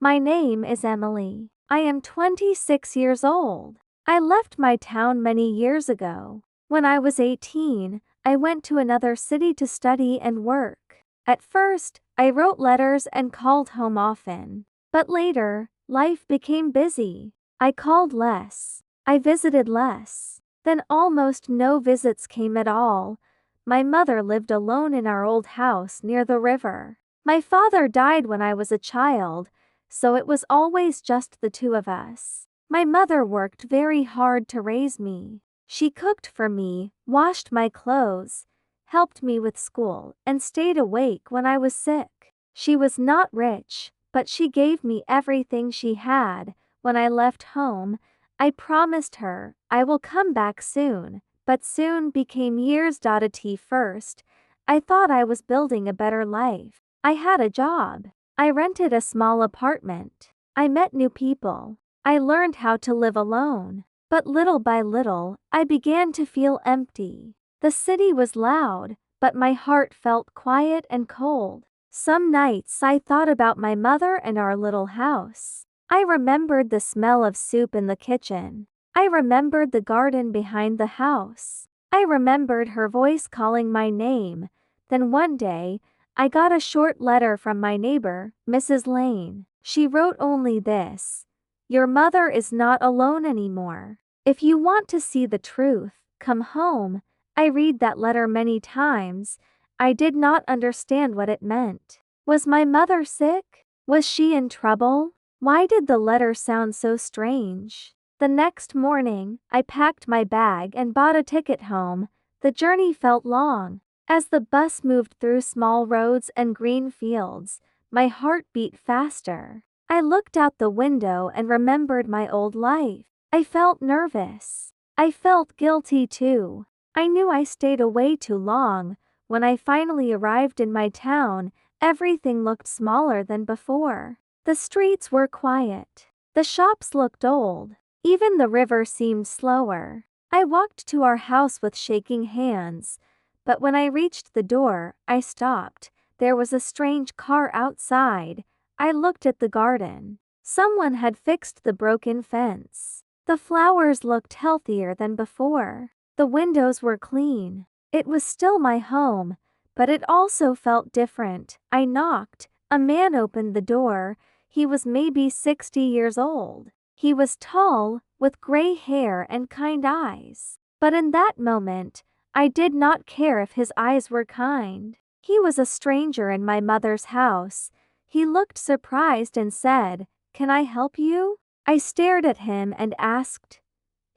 My name is Emily. I am 26 years old. I left my town many years ago. When I was 18, I went to another city to study and work. At first, I wrote letters and called home often. But later, life became busy. I called less. I visited less. Then almost no visits came at all. My mother lived alone in our old house near the river. My father died when I was a child, so it was always just the two of us. My mother worked very hard to raise me. She cooked for me, washed my clothes, helped me with school, and stayed awake when I was sick. She was not rich, but she gave me everything she had. When I left home, I promised her I will come back soon, but soon became years. At first, I thought I was building a better life. I had a job. I rented a small apartment. I met new people. I learned how to live alone. But little by little, I began to feel empty. The city was loud, but my heart felt quiet and cold. Some nights I thought about my mother and our little house. I remembered the smell of soup in the kitchen. I remembered the garden behind the house. I remembered her voice calling my name. Then one day, I got a short letter from my neighbor, Mrs. Lane. She wrote only this: "Your mother is not alone anymore. If you want to see the truth, come home." I read that letter many times. I did not understand what it meant. Was my mother sick? Was she in trouble? Why did the letter sound so strange? The next morning, I packed my bag and bought a ticket home. The journey felt long. As the bus moved through small roads and green fields, my heart beat faster. I looked out the window and remembered my old life. I felt nervous. I felt guilty too. I knew I stayed away too long. When I finally arrived in my town, everything looked smaller than before. The streets were quiet. The shops looked old. Even the river seemed slower. I walked to our house with shaking hands. But when I reached the door, I stopped. There was a strange car outside. I looked at the garden. Someone had fixed the broken fence. The flowers looked healthier than before. The windows were clean. It was still my home, but it also felt different. I knocked. A man opened the door. He was maybe 60 years old. He was tall, with gray hair and kind eyes. But in that moment, I did not care if his eyes were kind. He was a stranger in my mother's house. He looked surprised and said, "Can I help you?" I stared at him and asked,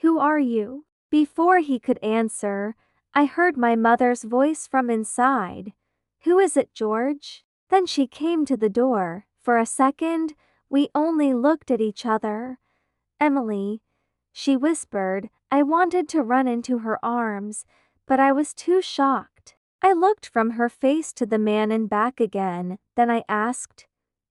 "Who are you?" Before he could answer, I heard my mother's voice from inside. "Who is it, George?" Then she came to the door. For a second, we only looked at each other. "Emily," she whispered. I wanted to run into her arms, but I was too shocked. I looked from her face to the man and back again. Then I asked,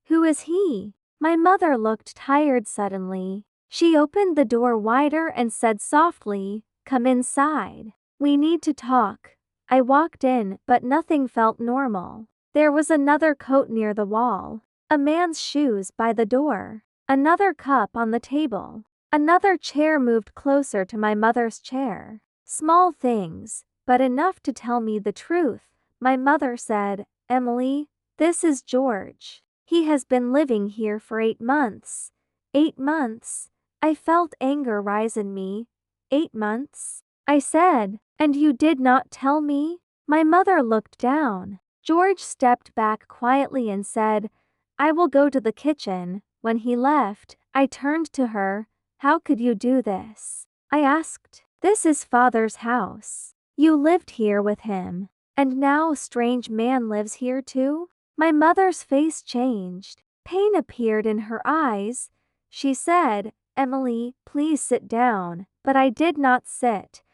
"Who is he?" My mother looked tired suddenly. She opened the door wider and said softly, "Come inside. We need to talk." I walked in, but nothing felt normal. There was another coat near the wall, a man's shoes by the door, another cup on the table. Another chair moved closer to my mother's chair. Small things, but enough to tell me the truth. My mother said, "Emily, this is George. He has been living here for 8 months. 8 months. I felt anger rise in me. 8 months? I said, "And you did not tell me?" My mother looked down. George stepped back quietly and said, "I will go to the kitchen." When he left, I turned to her. "How could you do this?" I asked. "This is Father's house. You lived here with him. And now a strange man lives here too?" My mother's face changed. Pain appeared in her eyes. She said, "Emily, please sit down." But I did not sit.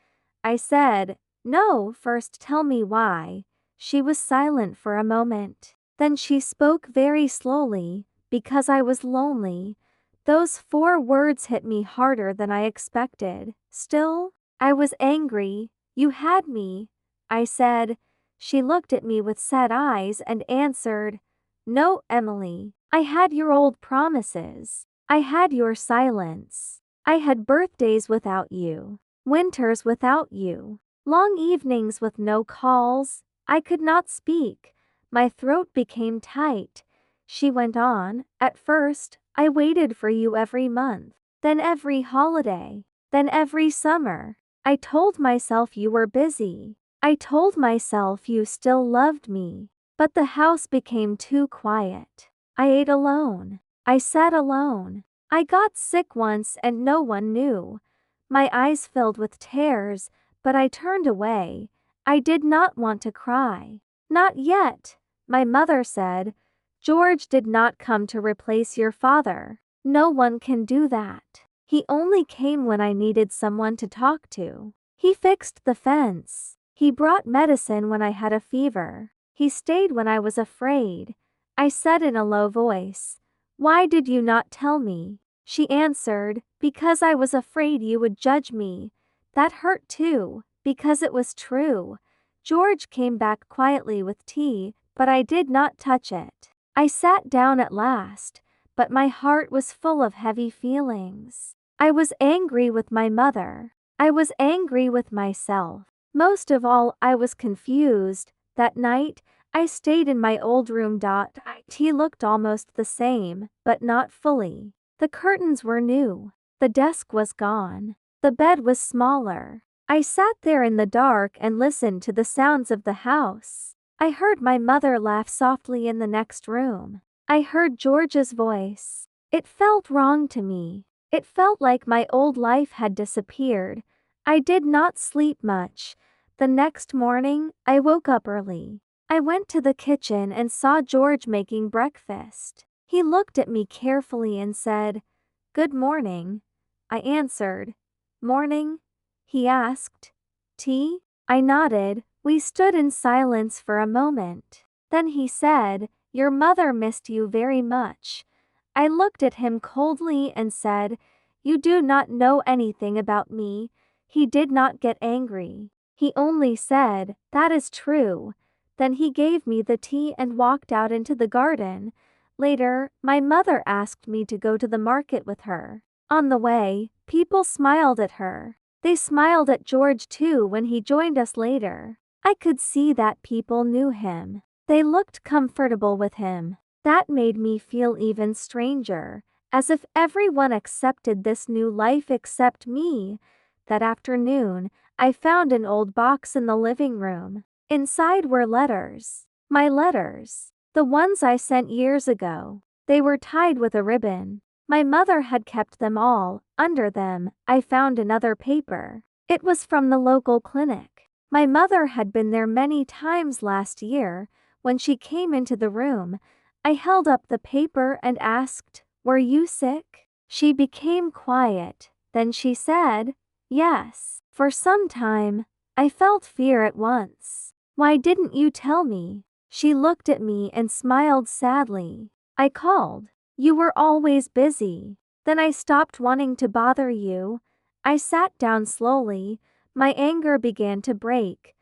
I said, "No, first tell me why." She was silent for a moment. Then she spoke very slowly, "Because I was lonely." Those 4 words hit me harder than I expected. Still, I was angry. "You had me," I said. She looked at me with sad eyes and answered, "No, Emily, I had your old promises. I had your silence. I had birthdays without you, winters without you, long evenings with no calls. I could not speak. My throat became tight. She went on. At first, I waited for you every month, then every holiday, then every summer. I told myself you were busy. I told myself you still loved me. But the house became too quiet. I ate alone. I sat alone. I got sick once and no one knew. My eyes filled with tears, but I turned away. I did not want to cry. Not yet, my mother said. George did not come to replace your father. No one can do that. He only came when I needed someone to talk to. He fixed the fence. He brought medicine when I had a fever. He stayed when I was afraid. I said in a low voice, "Why did you not tell me?" She answered, "Because I was afraid you would judge me." That hurt too, because it was true. George came back quietly with tea, but I did not touch it. I sat down at last, but my heart was full of heavy feelings. I was angry with my mother. I was angry with myself. Most of all, I was confused. That night, I stayed in my old room. It looked almost the same, but not fully. The curtains were new. The desk was gone. The bed was smaller. I sat there in the dark and listened to the sounds of the house. I heard my mother laugh softly in the next room. I heard George's voice. It felt wrong to me. It felt like my old life had disappeared. I did not sleep much. The next morning, I woke up early. I went to the kitchen and saw George making breakfast. He looked at me carefully and said, "Good morning." I answered, "Morning." He asked, "Tea?" I nodded. We stood in silence for a moment. Then he said, "Your mother missed you very much." I looked at him coldly and said, "You do not know anything about me." He did not get angry. He only said, "That is true." Then he gave me the tea and walked out into the garden. Later, my mother asked me to go to the market with her. On the way, people smiled at her. They smiled at George too when he joined us later. I could see that people knew him. They looked comfortable with him. That made me feel even stranger, as if everyone accepted this new life except me. That afternoon, I found an old box in the living room. Inside were letters. My letters. The ones I sent years ago. They were tied with a ribbon. My mother had kept them all. Under them, I found another paper. It was from the local clinic. My mother had been there many times last year. When she came into the room, I held up the paper and asked, "Were you sick?" She became quiet. Then she said, "Yes." For some time, I felt fear at once. "Why didn't you tell me?" She looked at me and smiled sadly. I called. "You were always busy." Then I stopped wanting to bother you. I sat down slowly. My anger began to break.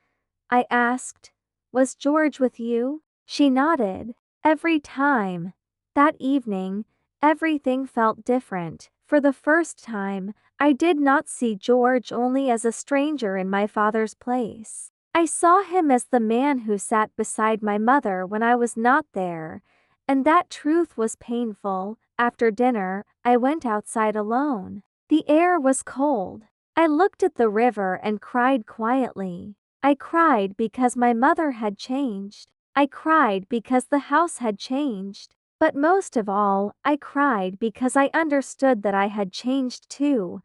I asked, "Was George with you?" She nodded. Every time. That evening, everything felt different. For the first time, I did not see George only as a stranger in my father's place. I saw him as the man who sat beside my mother when I was not there, and that truth was painful. After dinner, I went outside alone. The air was cold. I looked at the river and cried quietly. I cried because my mother had changed. I cried because the house had changed. But most of all, I cried because I understood that I had changed too.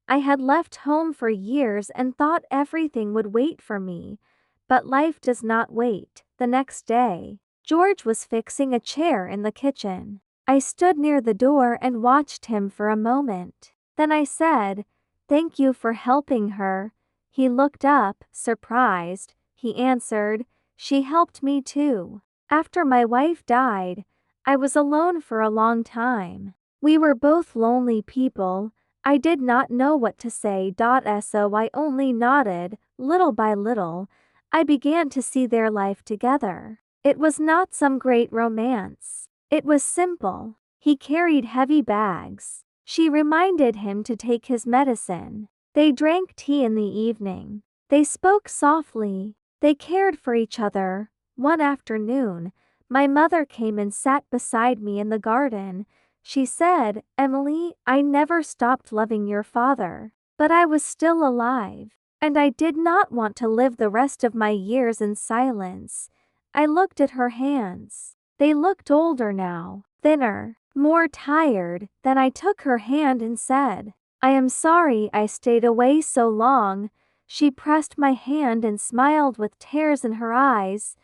I had left home for years and thought everything would wait for me. But life does not wait. The next day, George was fixing a chair in the kitchen. I stood near the door and watched him for a moment. Then I said, "Thank you for helping her." He looked up, surprised. He answered, "She helped me too." After my wife died, I was alone for a long time. We were both lonely people. I did not know what to say. So I only nodded. Little by little, I began to see their life together. It was not some great romance. It was simple. He carried heavy bags. She reminded him to take his medicine. They drank tea in the evening. They spoke softly. They cared for each other. One afternoon, my mother came and sat beside me in the garden. She said, "Emily, I never stopped loving your father. But I was still alive. And I did not want to live the rest of my years in silence." I looked at her hands. They looked older now, thinner, more tired. Then I took her hand and said, "I am sorry I stayed away so long." She pressed my hand and smiled with tears in her eyes.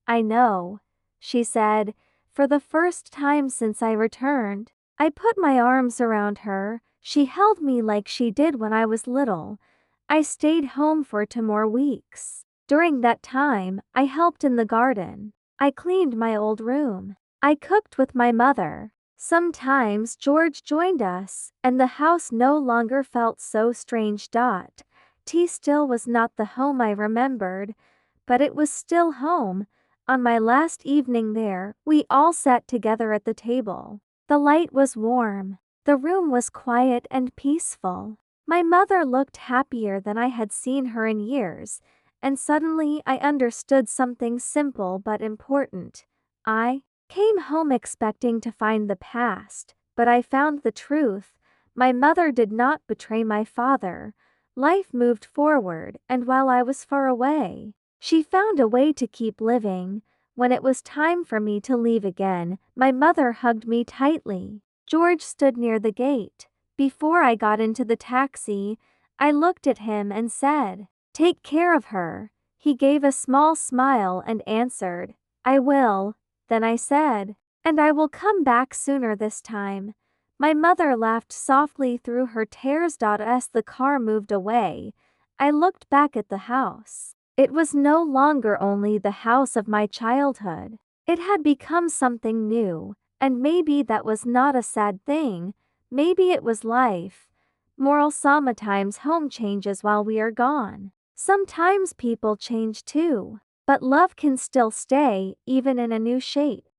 "I know," she said, "for the first time since I returned." I put my arms around her. She held me like she did when I was little. I stayed home for 2 more weeks. During that time, I helped in the garden. I cleaned my old room. I cooked with my mother. Sometimes George joined us, and the house no longer felt so strange. Tea still was not the home I remembered, but it was still home. On my last evening there, we all sat together at the table. The light was warm. The room was quiet and peaceful. My mother looked happier than I had seen her in years, and suddenly I understood something simple but important. I came home expecting to find the past, but I found the truth. My mother did not betray my father. Life moved forward, and while I was far away, she found a way to keep living. When it was time for me to leave again, my mother hugged me tightly. George stood near the gate. Before I got into the taxi, I looked at him and said, "Take care of her." He gave a small smile and answered, "I will." Then I said, "And I will come back sooner this time." My mother laughed softly through her tears. As the car moved away, I looked back at the house. It was no longer only the house of my childhood. It had become something new, and maybe that was not a sad thing. Maybe it was life. Moral: sometimes home changes while we are gone. Sometimes people change too. But love can still stay, even in a new shape.